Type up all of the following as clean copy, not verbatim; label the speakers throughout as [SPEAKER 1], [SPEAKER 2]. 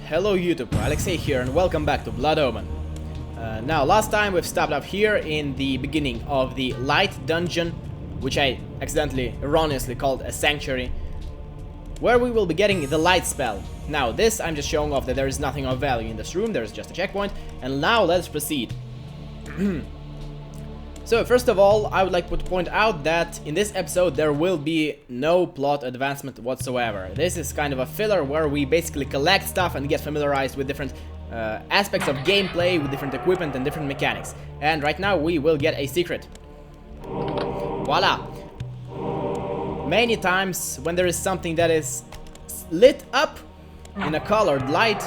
[SPEAKER 1] Hello YouTube, Alexei here and welcome back to Blood Omen. Now, last time we've stopped up here in the beginning of the light dungeon, which I accidentally, erroneously called a sanctuary, where we will be getting the light spell. Now this, I'm just showing off that there is nothing of value in this room, there is just a checkpoint, and now let's proceed. So first of all, I would like to point out that in this episode there will be no plot advancement whatsoever. This is kind of a filler where we basically collect stuff and get familiarized with different aspects of gameplay, with different equipment and different mechanics. And right now we will get a secret. Voila! Many times when there is something that is lit up in a colored light,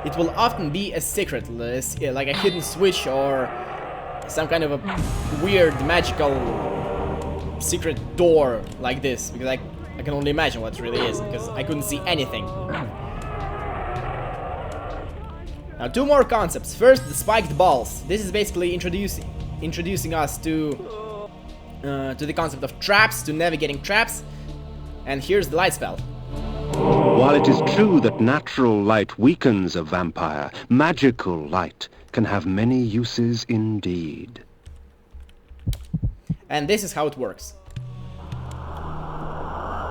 [SPEAKER 1] it will often be a secret, like a hidden switch or some kind of a weird magical secret door like this, because I can only imagine what it really is, because I couldn't see anything. Now, two more concepts. First, the spiked balls. This is basically introducing us to the concept of traps, to navigating traps. And here's the light spell.
[SPEAKER 2] While it is true that natural light weakens a vampire, magical light can have many uses indeed.
[SPEAKER 1] And this is how it works.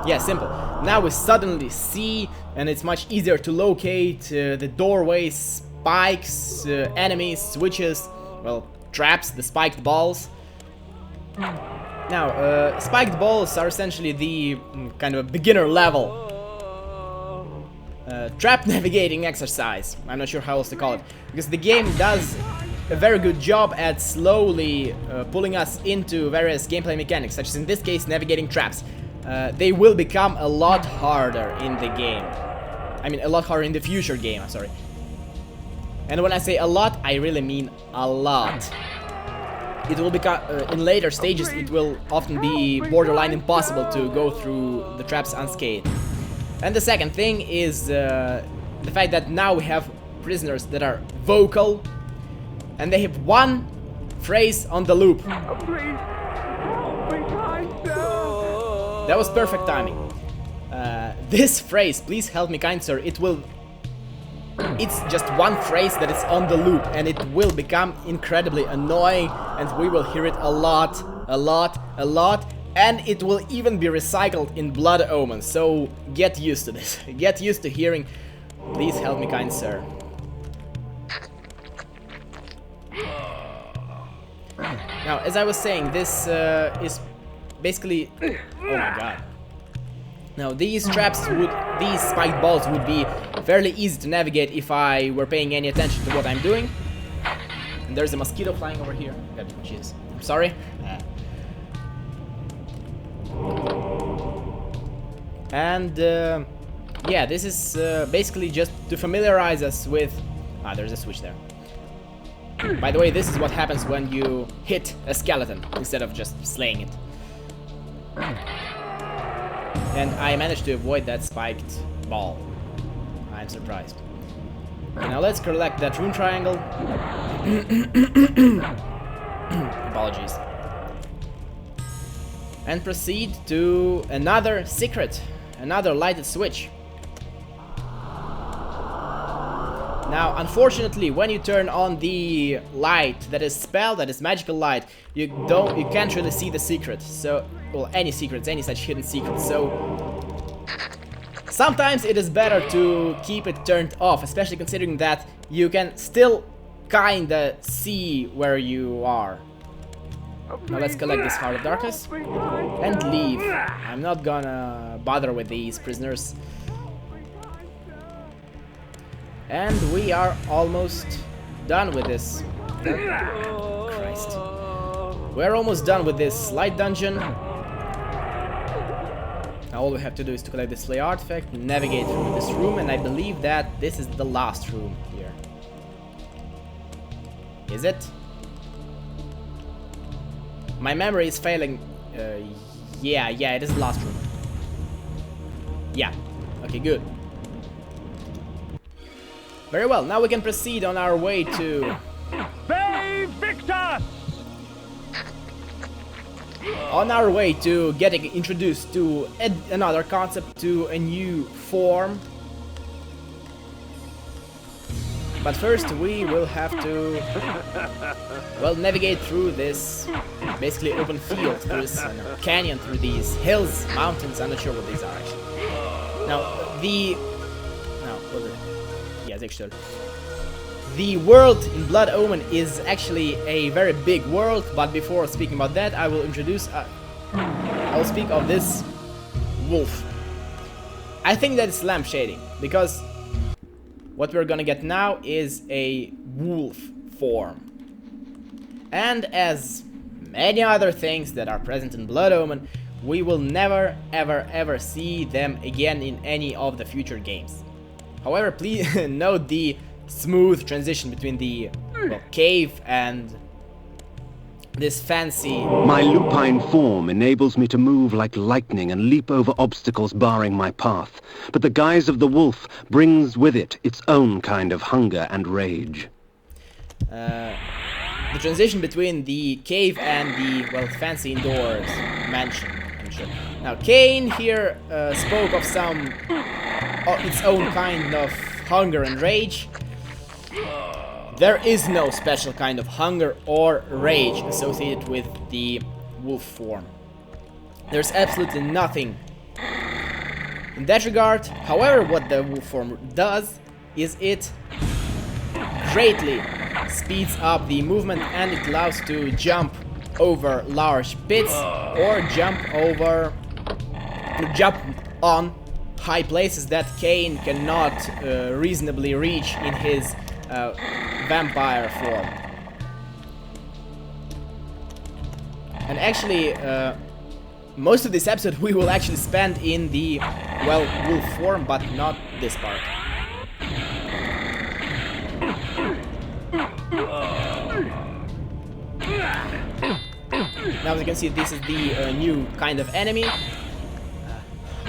[SPEAKER 1] Yeah, simple. Now we suddenly see, and it's much easier to locate the doorways, spikes, enemies, switches, well, traps, the spiked balls. Now, spiked balls are essentially the kind of a beginner level trap navigating exercise. I'm not sure how else to call it, because the game does a very good job at slowly pulling us into various gameplay mechanics, such as in this case navigating traps. They will become a lot harder in the game. I mean, a lot harder in the future game, I'm sorry. And when I say a lot, I really mean a lot. It will become, in later stages, it will often be borderline impossible to go through the traps unscathed. And the second thing is the fact that now we have prisoners that are vocal, and they have one phrase on the loop. That was perfect timing. This phrase, "Please help me, kind sir," it's just one phrase that is on the loop, and it will become incredibly annoying, and we will hear it a lot, and it will even be recycled in Blood Omen, so get used to this. Get used to hearing, "Please help me, kind sir." Now, as I was saying, this is basically... Oh my god. Now, these spiked balls would be fairly easy to navigate if I were paying any attention to what I'm doing. And there's a mosquito flying over here. God, jeez. I'm sorry. And yeah, this is basically just to familiarize us with... there's a switch there. By the way, this is what happens when you hit a skeleton instead of just slaying it. And I managed to avoid that spiked ball. I'm surprised. Okay, now let's collect that rune triangle. Apologies. And proceed to another secret, another lighted switch. Now, unfortunately, when you turn on the light that is spell, that is magical light, you can't really see the secret. So, well, any secrets, any such hidden secrets. So, sometimes it is better to keep it turned off, especially considering that you can still kinda see where you are. Now let's collect this Heart of Darkness and leave. I'm not gonna bother with these prisoners. And we are almost done with this. Oh, Christ. We're almost done with this light dungeon. Now all we have to do is to collect this flay artifact, navigate through this room, and I believe that this is the last room here. Is it? My memory is failing. Yeah, it is the last room. Yeah. Okay, good. Very well, now we can proceed on our way to...
[SPEAKER 3] Bay Victor!
[SPEAKER 1] On our way to getting introduced to another concept, to a new form. But first we will have to, well, navigate through this basically open field, through this canyon, through these hills, mountains. I'm not sure what these are actually. Now the world in Blood Omen is actually a very big world, but before speaking about that, I will introduce, I will speak of this wolf. I think that it's lamp shading, because what we're gonna get now is a wolf form. And as many other things that are present in Blood Omen, we will never ever see them again in any of the future games. However, please note the smooth transition between the cave and this fancy...
[SPEAKER 2] My lupine form enables me to move like lightning and leap over obstacles barring my path. But the guise of the wolf brings with it its own kind of hunger and rage.
[SPEAKER 1] The transition between the cave and the, well, fancy indoors mansion, I'm sure. Now, Kain here spoke of some its own kind of hunger and rage. There is no special kind of hunger or rage associated with the wolf form. There's absolutely nothing in that regard. However, what the wolf form does is it greatly speeds up the movement, and it allows to jump over large pits or jump on high places that Kain cannot reasonably reach in his vampire form. And actually, most of this episode we will actually spend in the, well, wolf form, but not this part. Now as you can see, this is the new kind of enemy.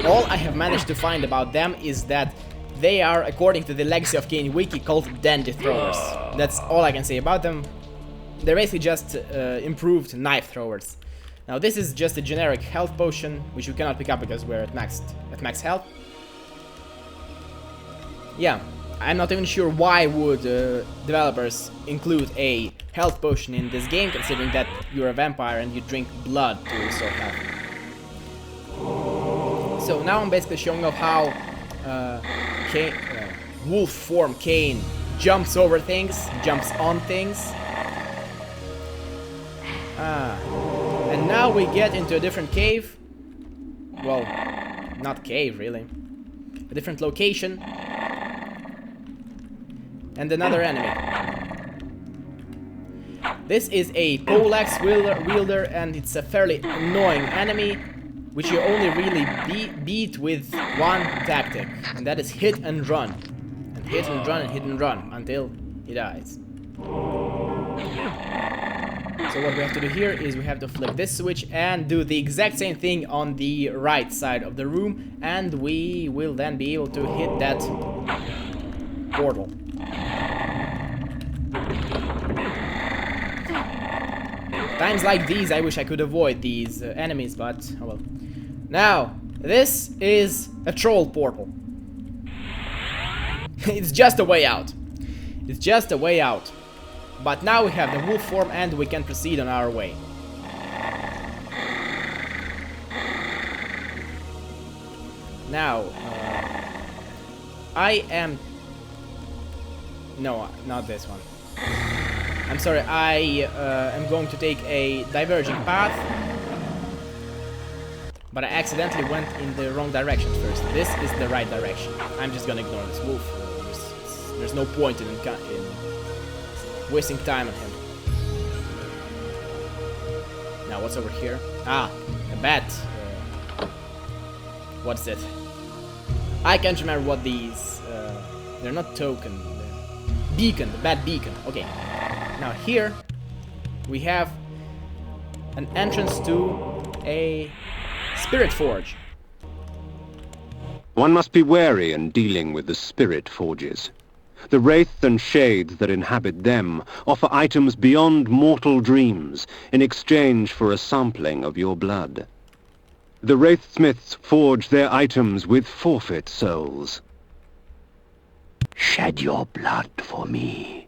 [SPEAKER 1] All I have managed to find about them is that they are, according to the Legacy of Kain wiki, called dandy throwers. That's all I can say about them. They're basically just improved knife throwers. Now this is just a generic health potion, which we cannot pick up because we're at max health. Yeah, I'm not even sure why would developers include a health potion in this game, considering that you're a vampire and you drink blood to restore health. So now I'm basically showing off how wolf form Kain jumps over things, jumps on things. And now we get into a different cave. Well, not cave really. A different location. And another enemy. This is a poleaxe wielder, and it's a fairly annoying enemy, which you only really beat with one tactic, and that is hit and run. And hit and run and hit and run until he dies. So what we have to do here is we have to flick this switch and do the exact same thing on the right side of the room, and we will then be able to hit that portal. Times like these I wish I could avoid these enemies, but oh well. Now, this is a troll portal. It's just a way out. It's just a way out. But now we have the wolf form and we can proceed on our way. Now, I am... No, not this one. I'm sorry, I am going to take a diverging path. But I accidentally went in the wrong direction first. This is the right direction. I'm just gonna ignore this wolf. There's no point in wasting time on him. Now, what's over here? Ah, a bat. What's it? I can't remember what these... they're not token. They're beacon, the bat beacon. Okay. Now here, we have an entrance to a spirit forge.
[SPEAKER 2] One must be wary in dealing with the spirit forges. The wraith and shades that inhabit them offer items beyond mortal dreams in exchange for a sampling of your blood. The wraithsmiths forge their items with forfeit souls.
[SPEAKER 4] Shed your blood for me,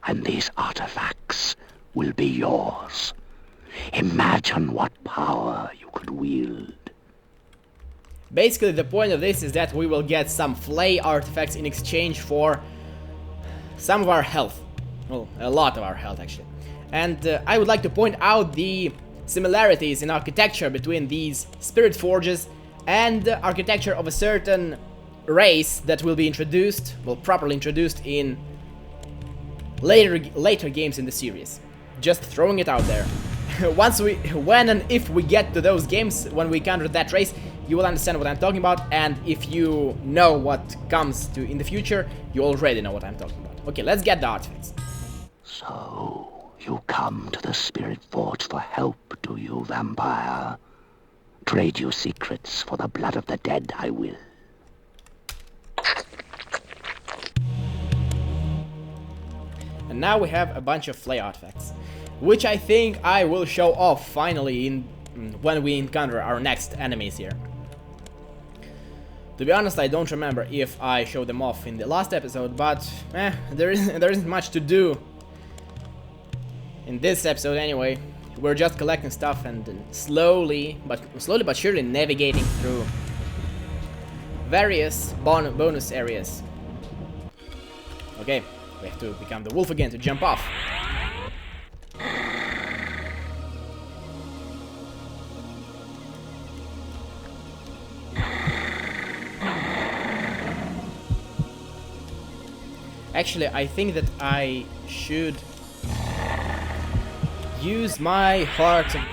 [SPEAKER 4] and these artifacts will be yours. Imagine what power you could wield.
[SPEAKER 1] Basically, the point of this is that we will get some flay artifacts in exchange for some of our health. Well, a lot of our health, actually. And I would like to point out the similarities in architecture between these spirit forges and the architecture of a certain race that will be introduced, well, properly introduced in later games in the series. Just throwing it out there. When and if we get to those games, when we encounter that race, you will understand what I'm talking about, and if you know what comes to in the future, you already know what I'm talking about. Okay, let's get the artifacts.
[SPEAKER 4] So, you come to the Spirit Forge for help, do you, vampire? Trade your secrets for the blood of the dead, I will.
[SPEAKER 1] And now we have a bunch of flay artifacts, which I think I will show off finally when we encounter our next enemies here. To be honest, I don't remember if I showed them off in the last episode, but there isn't much to do in this episode anyway. We're just collecting stuff and slowly but surely navigating through various bonus areas. Okay, we have to become the wolf again to jump off. Actually, I think that I should use my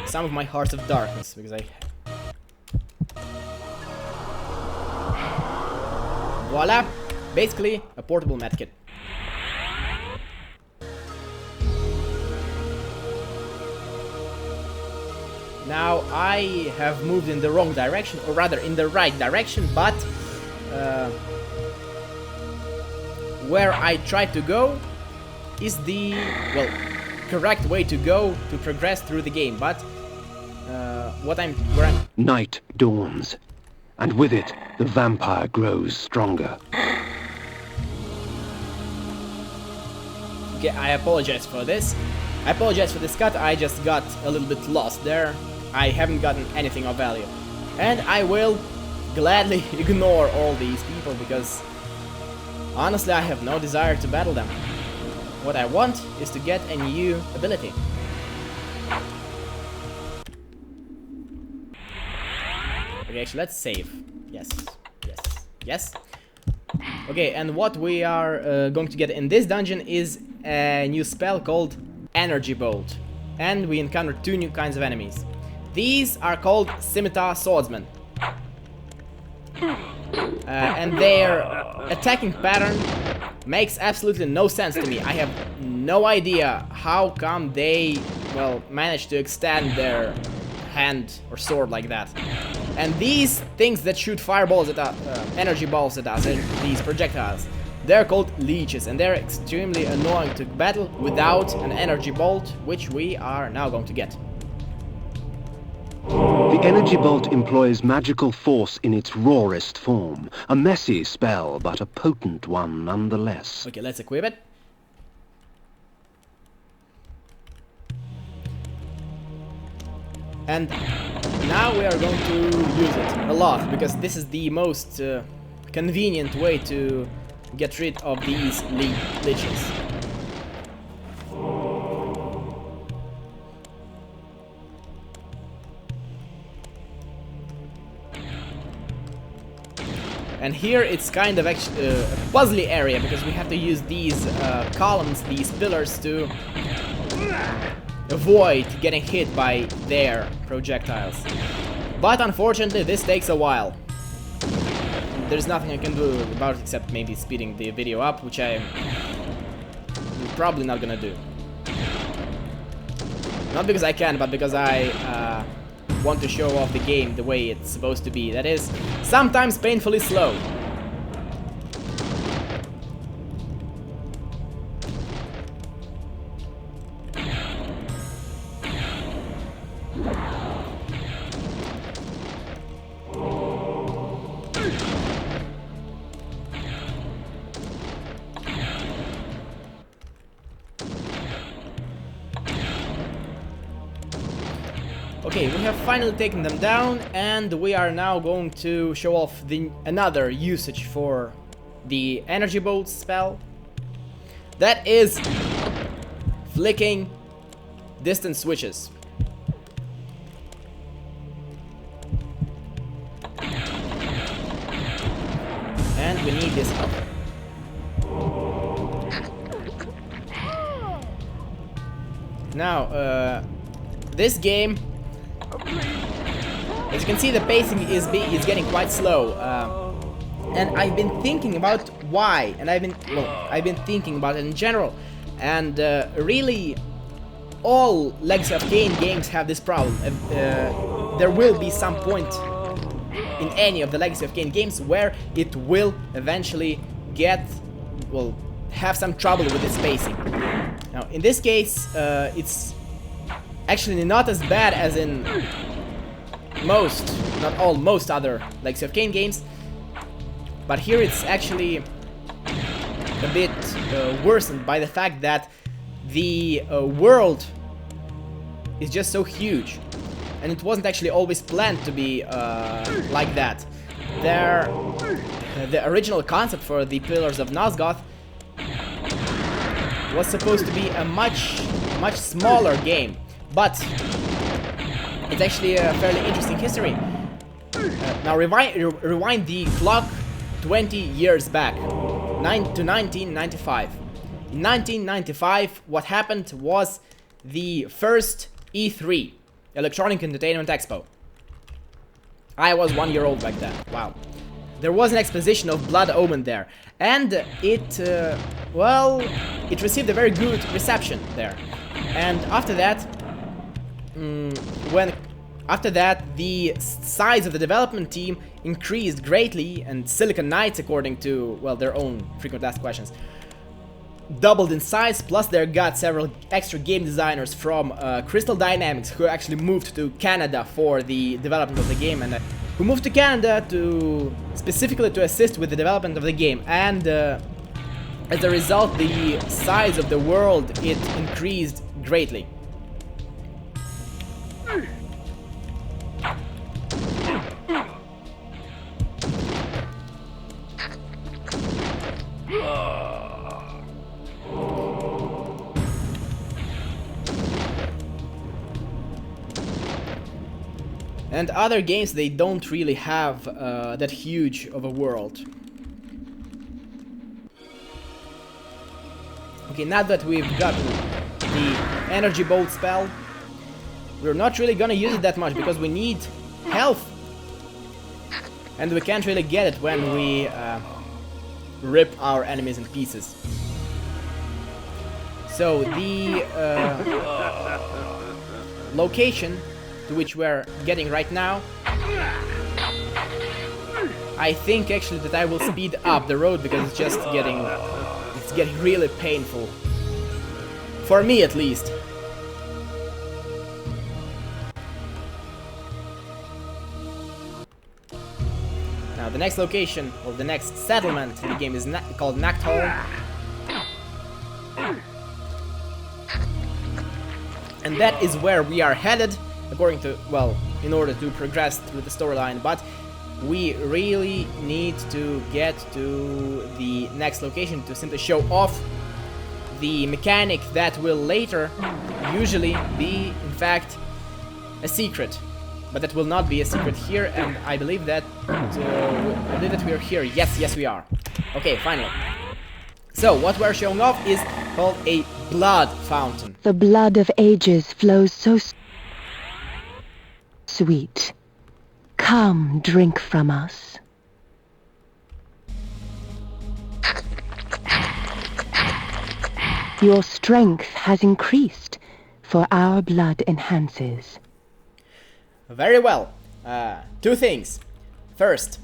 [SPEAKER 1] some of my hearts of darkness, because voila! Basically, a portable medkit. Now, I have moved in the wrong direction, or rather in the right direction, but where I tried to go is the, well, correct way to go to progress through the game, but where I'm...
[SPEAKER 2] Night dawns, and with it, the vampire grows stronger.
[SPEAKER 1] Okay, I apologize for this. I apologize for this cut, I just got a little bit lost there. I haven't gotten anything of value. And I will gladly ignore all these people, because honestly, I have no desire to battle them. What I want is to get a new ability. Okay, actually, let's save. Yes, yes, yes. Okay, and what we are going to get in this dungeon is a new spell called Energy Bolt. And we encounter two new kinds of enemies. These are called Scimitar Swordsmen. And their attacking pattern makes absolutely no sense to me. I have no idea how come they, well, managed to extend their hand or sword like that. And these things that shoot fireballs at us, energy balls at us, these projectiles, they're called leeches, and they're extremely annoying to battle without an energy bolt, which we are now going to get.
[SPEAKER 2] The energy bolt employs magical force in its rawest form. A messy spell, but a potent one nonetheless.
[SPEAKER 1] Okay, let's equip it. And now we are going to use it a lot, because this is the most convenient way to get rid of these leeches. And here it's kind of actually a puzzly area, because we have to use these columns, these pillars, to avoid getting hit by their projectiles. But unfortunately, this takes a while. There's nothing I can do about it except maybe speeding the video up, which I'm probably not gonna do. Not because I can, but because I want to show off the game the way it's supposed to be. That is, sometimes painfully slow. Okay, we have finally taken them down, and we are now going to show off another usage for the energy bolt spell. That is flicking distance switches. And we need this help. Now, this game, as you can see, the pacing is getting quite slow, and I've been thinking about why, and I've been thinking about it in general, and really, all Legacy of Kain games have this problem. There will be some point in any of the Legacy of Kain games where it will eventually have some trouble with its pacing. Now, in this case, it's actually not as bad as in most other Legacy of Kain games, but here it's actually a bit worsened by the fact that the world is just so huge, and it wasn't actually always planned to be like that. The original concept for the Pillars of Nosgoth was supposed to be a much smaller game, but it's actually a fairly interesting history. Now rewind the clock 20 years back, to 1995. In 1995, what happened was the first E3, Electronic Entertainment Expo. I was 1 year old back then. Wow. There was an exposition of Blood Omen there, and it received a very good reception there. And after that, the size of the development team increased greatly, and Silicon Knights, according to, well, their own frequent asked questions, doubled in size. Plus they got several extra game designers from Crystal Dynamics, who actually moved to Canada for the development of the game, and who moved to Canada specifically to assist with the development of the game. And as a result, the size of the world, it increased greatly. And other games, they don't really have that huge of a world. Okay, now that we've gotten the energy bolt spell, we're not really gonna use it that much because we need health, and we can't really get it when we rip our enemies in pieces. So the location to which we're getting right now, I think actually that I will speed up the road because it's just getting really painful, for me at least. Now the next location, or the next settlement in the game, is called Nachtholm. And that is where we are headed, according to, well, in order to progress with the storyline, but we really need to get to the next location to simply show off the mechanic that will later usually be, in fact, a secret. But that will not be a secret here, and I believe that we are here. Yes, we are. Okay, finally. So, what we're showing off is called a blood fountain.
[SPEAKER 5] The blood of ages flows so sweet. Come, drink from us. Your strength has increased, for our blood enhances.
[SPEAKER 1] Very well. Two things. First,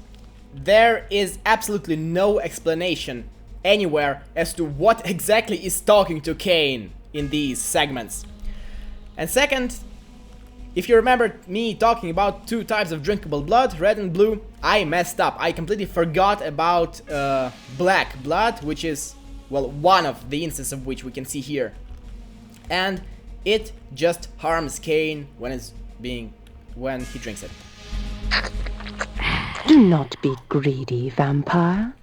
[SPEAKER 1] there is absolutely no explanation anywhere as to what exactly is talking to Kain in these segments. And second, if you remember me talking about two types of drinkable blood, red and blue, I messed up. I completely forgot about black blood, which is, well, one of the instances of which we can see here. And it just harms Kain when it's being when he drinks it.
[SPEAKER 5] Do not be greedy, vampire.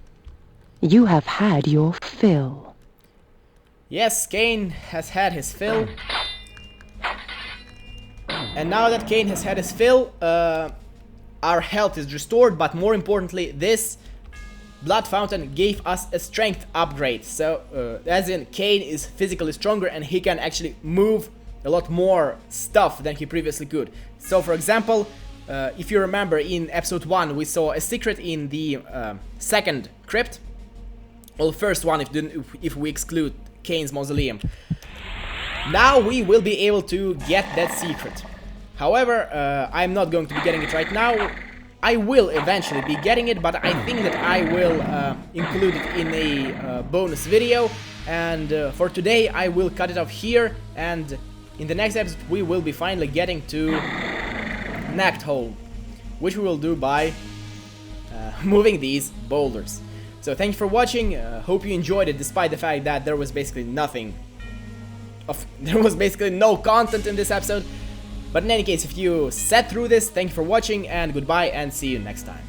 [SPEAKER 5] You have had your fill.
[SPEAKER 1] Yes, Kain has had his fill. And now that Kain has had his fill, our health is restored, but more importantly, this blood fountain gave us a strength upgrade. So, as in, Kain is physically stronger and he can actually move a lot more stuff than he previously could. So, for example, if you remember, in episode 1 we saw a secret in the second crypt. Well, first one if we exclude Kain's mausoleum. Now we will be able to get that secret. However, I'm not going to be getting it right now. I will eventually be getting it, but I think that I will include it in a bonus video. And for today I will cut it off here, and in the next episode we will be finally getting to Nact Hole, which we will do by moving these boulders. So thank you for watching, hope you enjoyed it despite the fact that there was basically no content in this episode. But in any case, if you sat through this, thank you for watching and goodbye, and see you next time.